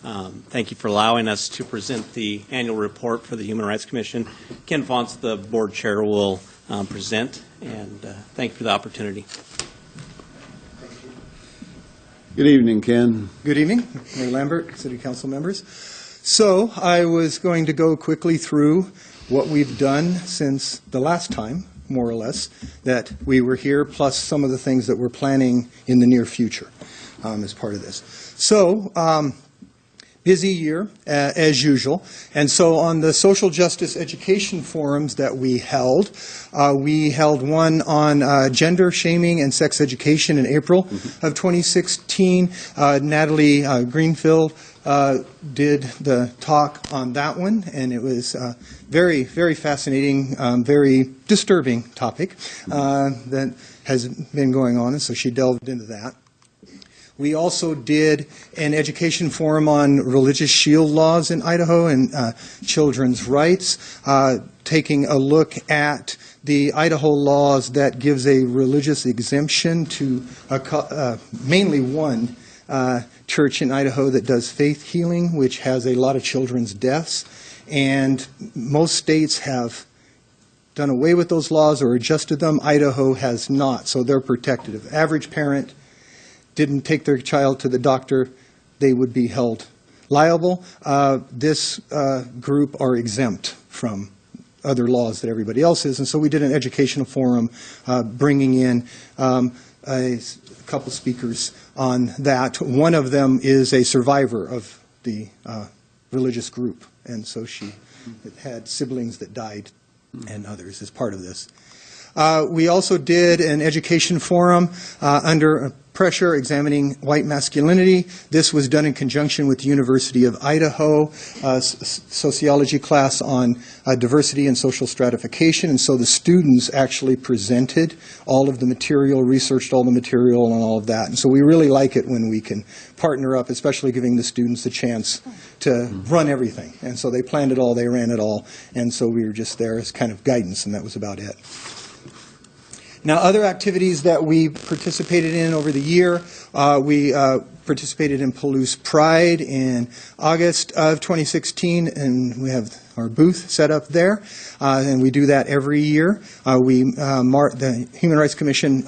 Thank you for allowing us to present the annual report for the Human Rights Commission. Ken Fonce, the board chair, will present, and thank you for the opportunity. Good evening, Ken. Good evening, Mayor Lambert, City Council members. So I was going to go quickly through what we've done since the last time, more or less, that we were here, plus some of the things that we're planning in the near future as part of this. So, busy year, as usual. And so on the social justice education forums that we held one on gender shaming and sex education in April of 2016. Natalie Greenfield did the talk on that one, and it was very, very fascinating, very disturbing topic that has been going on, and so she delved into that. We also did an education forum on religious shield laws in Idaho and children's rights, taking a look at the Idaho laws that gives a religious exemption to mainly one church in Idaho that does faith healing, which has a lot of children's deaths. And most states have done away with those laws or adjusted them. Idaho has not, so they're protected. If average parent didn't take their child to the doctor, they would be held liable. This group are exempt from other laws that everybody else is, and so we did an educational forum bringing in a couple speakers on that. One of them is a survivor of the religious group, and so she had siblings that died and others as part of this. We also did an education forum under pressure examining white masculinity. This was done in conjunction with the University of Idaho, sociology class on diversity and social stratification. And so the students actually presented all of the material, researched all the material and all of that. And so we really like it when we can partner up, especially giving the students the chance to run everything. And so they planned it all, they ran it all. And so we were just there as kind of guidance, and that was about it. Now, other activities that we participated in over the year, we participated in Palouse Pride in August of 2016, and we have our booth set up there, and we do that every year. The Human Rights Commission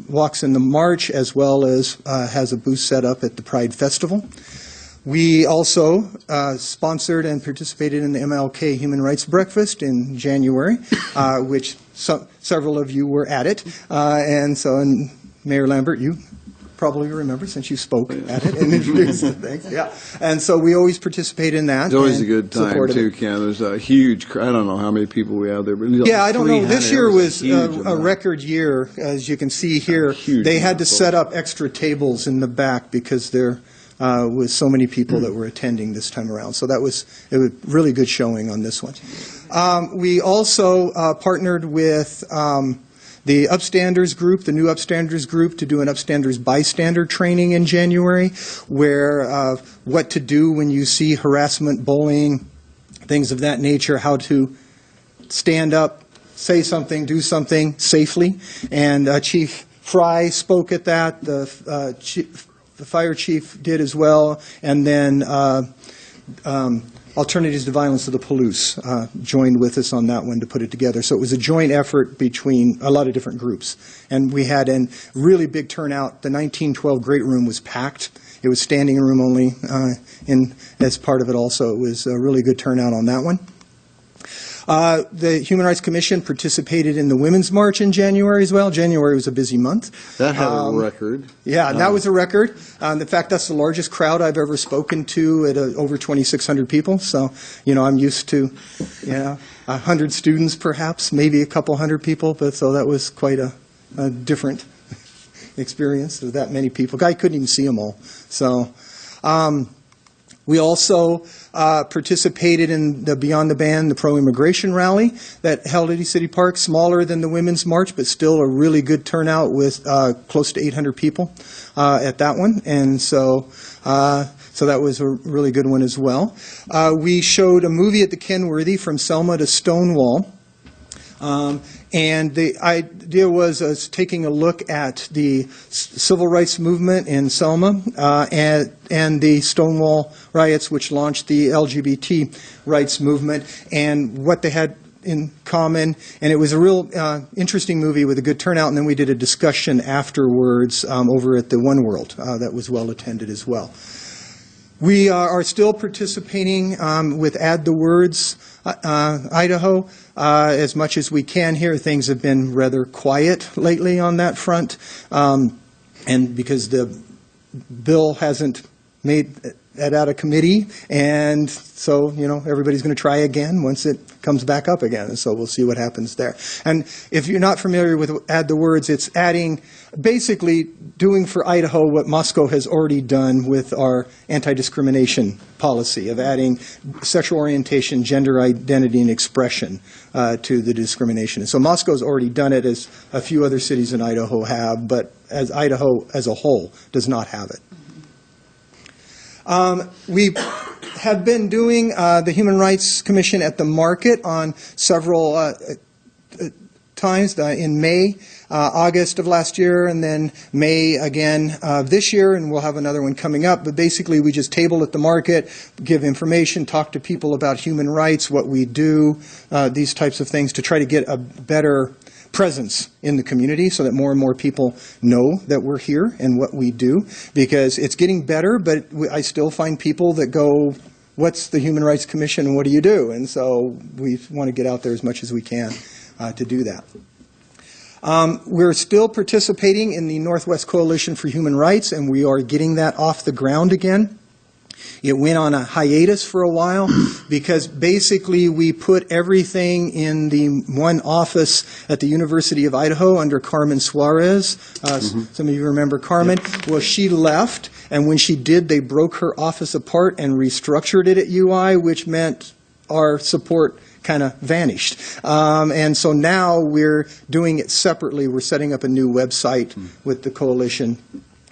walks in the march, as well as has a booth set up at the Pride Festival. We also sponsored and participated in the MLK Human Rights Breakfast in January, which several of you were at it. And Mayor Lambert, you probably remember since you spoke at it and introduced the things. Yeah. And so we always participate in that. It's always a good time, too, Ken. There's a huge crowd. I don't know how many people we have there. But yeah, I don't know. This year was a record year, as you can see here. They had to set up extra tables in the back because there was so many people that were attending this time around. So it was really good showing on this one. We also partnered with the Upstanders group, the new Upstanders group, to do an Upstanders bystander training in January, where what to do when you see harassment, bullying, things of that nature, how to stand up, say something, do something safely. And Chief Fry spoke at that. The fire chief did as well, and then Alternatives to Violence of the Palouse joined with us on that one to put it together. So it was a joint effort between a lot of different groups. And we had a really big turnout. The 1912 Great Room was packed. It was standing room only as part of it also. It was a really good turnout on that one. The Human Rights Commission participated in the Women's March in January as well. January was a busy month. That had a record. Yeah, that was a record. In fact, that's the largest crowd I've ever spoken to at over 2,600 people. So, I'm used to, 100 students perhaps, maybe a couple hundred people. But so that was quite a different experience with that many people. I couldn't even see them all. So, we also participated in the Beyond the Ban, the pro-immigration rally that held at East City Park, smaller than the Women's March, but still a really good turnout with close to 800 people at that one. And so that was a really good one as well. We showed a movie at the Kenworthy, From Selma to Stonewall. And the idea was taking a look at the civil rights movement in Selma and the Stonewall riots, which launched the LGBT rights movement, and what they had in common. And it was a real interesting movie with a good turnout. And then we did a discussion afterwards over at the One World that was well attended as well. We are still participating with Add the Words Idaho as much as we can here. Things have been rather quiet lately on that front, and because the bill hasn't made it out of committee, and so, everybody's going to try again once it comes back up again, and so we'll see what happens there. And if you're not familiar with Add the Words, it's basically doing for Idaho what Moscow has already done with our anti-discrimination policy of adding sexual orientation, gender identity, and expression to the discrimination. And so Moscow's already done it, as a few other cities in Idaho have, but as Idaho as a whole does not have it. We have been doing the Human Rights Commission at the Market on several times, in May, August of last year, and then May again this year, and we'll have another one coming up. But basically, we just table at the Market, give information, talk to people about human rights, what we do, these types of things, to try to get a better presence in the community so that more and more people know that we're here and what we do, because it's getting better, but I still find people that go, what's the Human Rights Commission and what do you do? And so we want to get out there as much as we can to do that. We're still participating in the Northwest Coalition for Human Rights, and we are getting that off the ground again. It went on a hiatus for a while because basically we put everything in the one office at the University of Idaho under Carmen Suarez. Some of you remember Carmen. Well, she left, and when she did, they broke her office apart and restructured it at UI, which meant our support kind of vanished. And so now we're doing it separately. We're setting up a new website with the coalition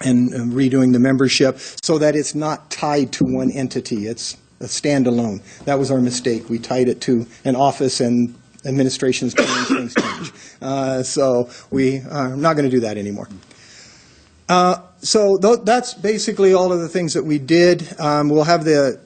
and redoing the membership so that it's not tied to one entity. It's a standalone. That was our mistake. We tied it to an office, and administrations change, things change. So we are not going to do that anymore. So that's basically all of the things that we did. We'll have the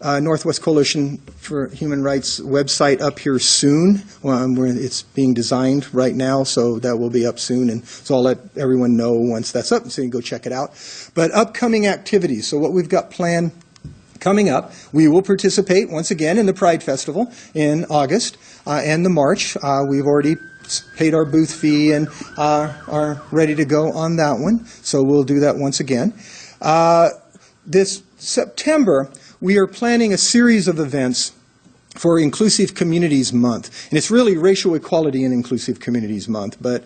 Northwest Coalition for Human Rights website up here soon. It's being designed right now, so that will be up soon. And so I'll let everyone know once that's up, so you can go check it out. But upcoming activities, so what we've got planned coming up, we will participate once again in the Pride Festival in August and the March. We've already paid our booth fee and are ready to go on that one, so we'll do that once again. This September, we are planning a series of events for Inclusive Communities Month. And it's really Racial Equality and Inclusive Communities Month, but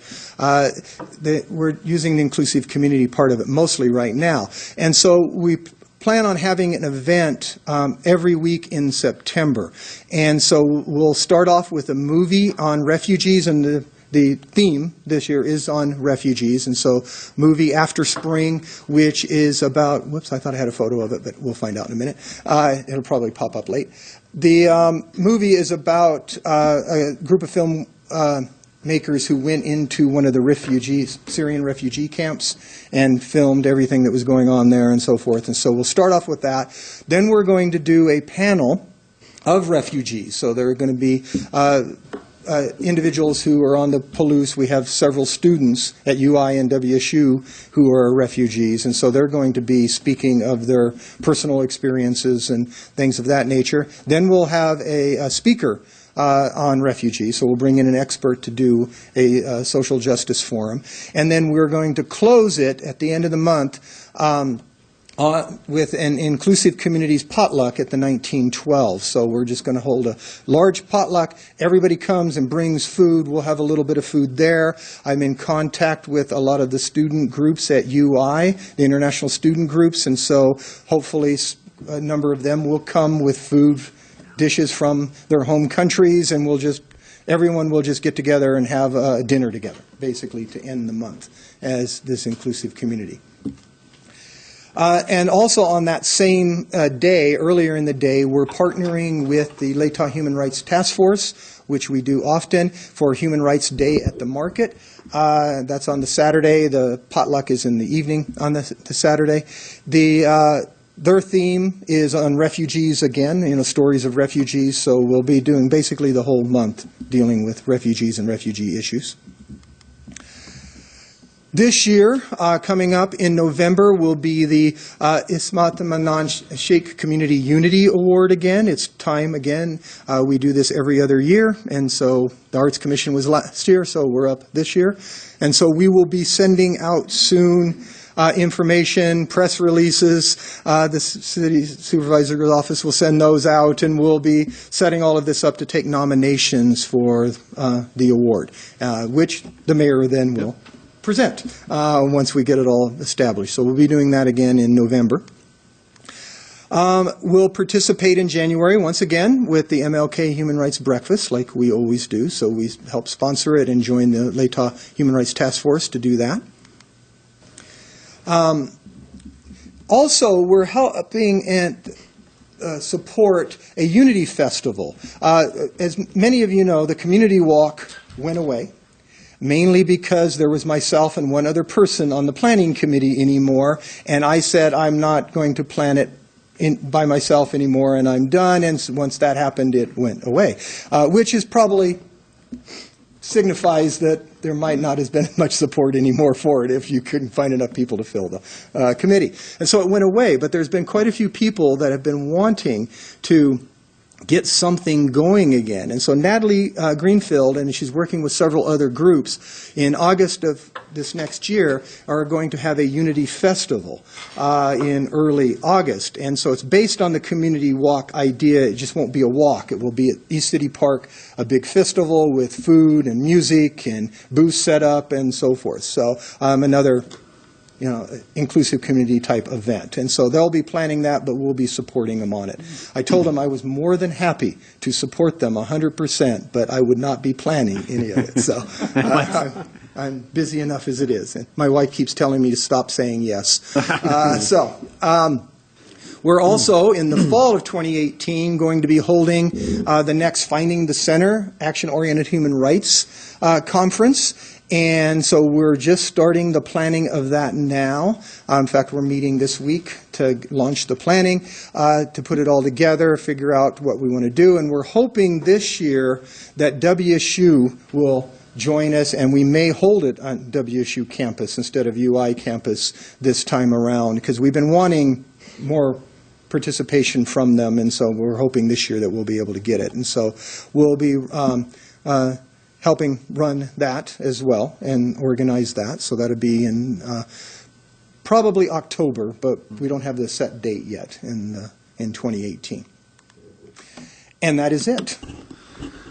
we're using the inclusive community part of it mostly right now. And so we plan on having an event every week in September. And so we'll start off with a movie on refugees, and the theme this year is on refugees, and so movie After Spring, which is about, whoops, I thought I had a photo of it, but we'll find out in a minute. It'll probably pop up late. The movie is about a group of film makers who went into one of the Syrian refugee camps and filmed everything that was going on there and so forth. And so we'll start off with that. Then we're going to do a panel of refugees. So there are going to be individuals who are on the Palouse. We have several students at UI and WSU who are refugees, and so they're going to be speaking of their personal experiences and things of that nature. Then we'll have a speaker on refugees, so we'll bring in an expert to do a social justice forum. And then we're going to close it at the end of the month with an Inclusive Communities potluck at the 1912. So we're just going to hold a large potluck. Everybody comes and brings food. We'll have a little bit of food there. I'm in contact with a lot of the student groups at UI, the international student groups, and so hopefully a number of them will come with food dishes from their home countries, and everyone will just get together and have a dinner together, basically, to end the month as this inclusive community. And also on that same day, earlier in the day, we're partnering with the Latah Human Rights Task Force, which we do often, for Human Rights Day at the Market. That's on the Saturday. The potluck is in the evening on the Saturday. Their theme is on refugees again, stories of refugees. So we'll be doing basically the whole month dealing with refugees and refugee issues. This year, coming up in November, will be the Ismat Manan Sheikh Community Unity Award again. It's time again. We do this every other year, and so the Arts Commission was last year, so we're up this year. And so we will be sending out soon information, press releases. The city supervisor's office will send those out, and we'll be setting all of this up to take nominations for the award, which the mayor then will present once we get it all established. So we'll be doing that again in November. We'll participate in January once again with the MLK Human Rights Breakfast, like we always do. So we help sponsor it and join the Latah Human Rights Task Force to do that. Also, we're helping and support a Unity Festival. As many of you know, the Community Walk went away, mainly because there was myself and one other person on the planning committee anymore, and I said I'm not going to plan it by myself anymore, and I'm done, and once that happened, it went away, which is probably signifies that there might not have been much support anymore for it if you couldn't find enough people to fill the committee. And so it went away, but there's been quite a few people that have been wanting to get something going again. And so Natalie Greenfield, and she's working with several other groups, in August of this next year are going to have a Unity Festival in early August. And so it's based on the Community Walk idea. It just won't be a walk. It will be at East City Park, a big festival with food and music and booths set up and so forth. So another inclusive community type event. And so they'll be planning that, but we'll be supporting them on it. I told them I was more than happy to support them 100%, but I would not be planning any of it. So I'm busy enough as it is. And my wife keeps telling me to stop saying yes. We're also, in the fall of 2018, going to be holding the next Finding the Center, Action-Oriented Human Rights Conference. And so we're just starting the planning of that now. In fact, we're meeting this week to launch the planning, to put it all together, figure out what we want to do. And we're hoping this year that WSU will join us, and we may hold it on WSU campus instead of UI campus this time around, because we've been wanting more participation from them, and so we're hoping this year that we'll be able to get it. And so we'll be helping run that as well and organize that. So that'll be in probably October, but we don't have the set date yet in 2018. And that is it,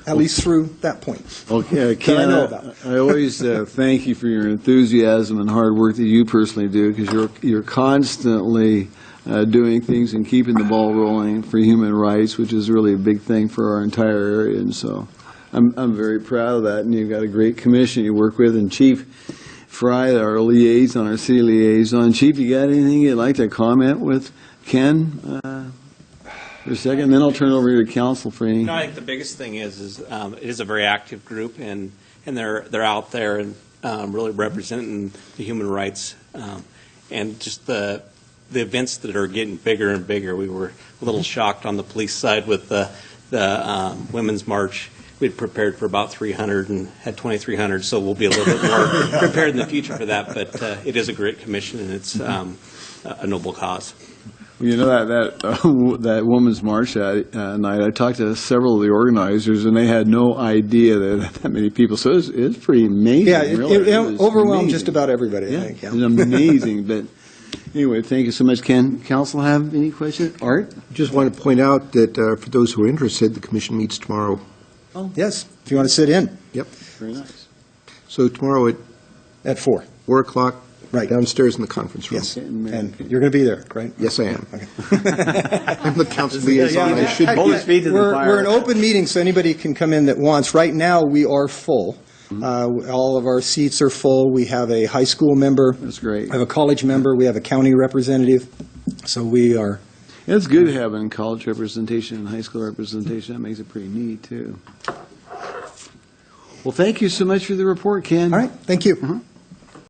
at least through that point. Okay, Ken, I know about. I always thank you for your enthusiasm and hard work that you personally do, because you're constantly doing things and keeping the ball rolling for human rights, which is really a big thing for our entire area. And so I'm very proud of that, and you've got a great commission you work with. And Chief Fry, our liaison, our city liaison. Chief, you got anything you'd like to comment with Ken for a second? Then I'll turn it over to council for any. No, I think the biggest thing is it is a very active group, and they're out there and really representing the human rights, and just the events that are getting bigger and bigger. We were a little shocked on the police side with the Women's March. We'd prepared for about 300 and had 2,300, so we'll be a little bit more prepared in the future for that. But it is a great commission, and it's a noble cause. You know, that Women's March that night, I talked to several of the organizers, and they had no idea that many people. So it's pretty amazing. Yeah, really. it overwhelmed amazing. just about everybody, Yeah, I think. Yeah. it's amazing. But anyway, thank you so much. Can council have any questions? Art? Just want to point out that for those who are interested, the commission meets tomorrow. Yes, if you want to sit in. Yep. Very nice. So tomorrow At 4. 4 o'clock, Right. downstairs in the conference room. Yes, and you're going to be there, right? Yes, I am. Okay. I'm the council liaison. I should Hold be. his feet to the fire. We're an open meeting, so anybody can come in that wants. Right now, we are full. All of our seats are full. We have a high school member. That's great. We have a college member. We have a county representative. So we are, It's good having college representation and high school representation. That makes it pretty neat, too. Well, thank you so much for the report, Ken. all right, thank you.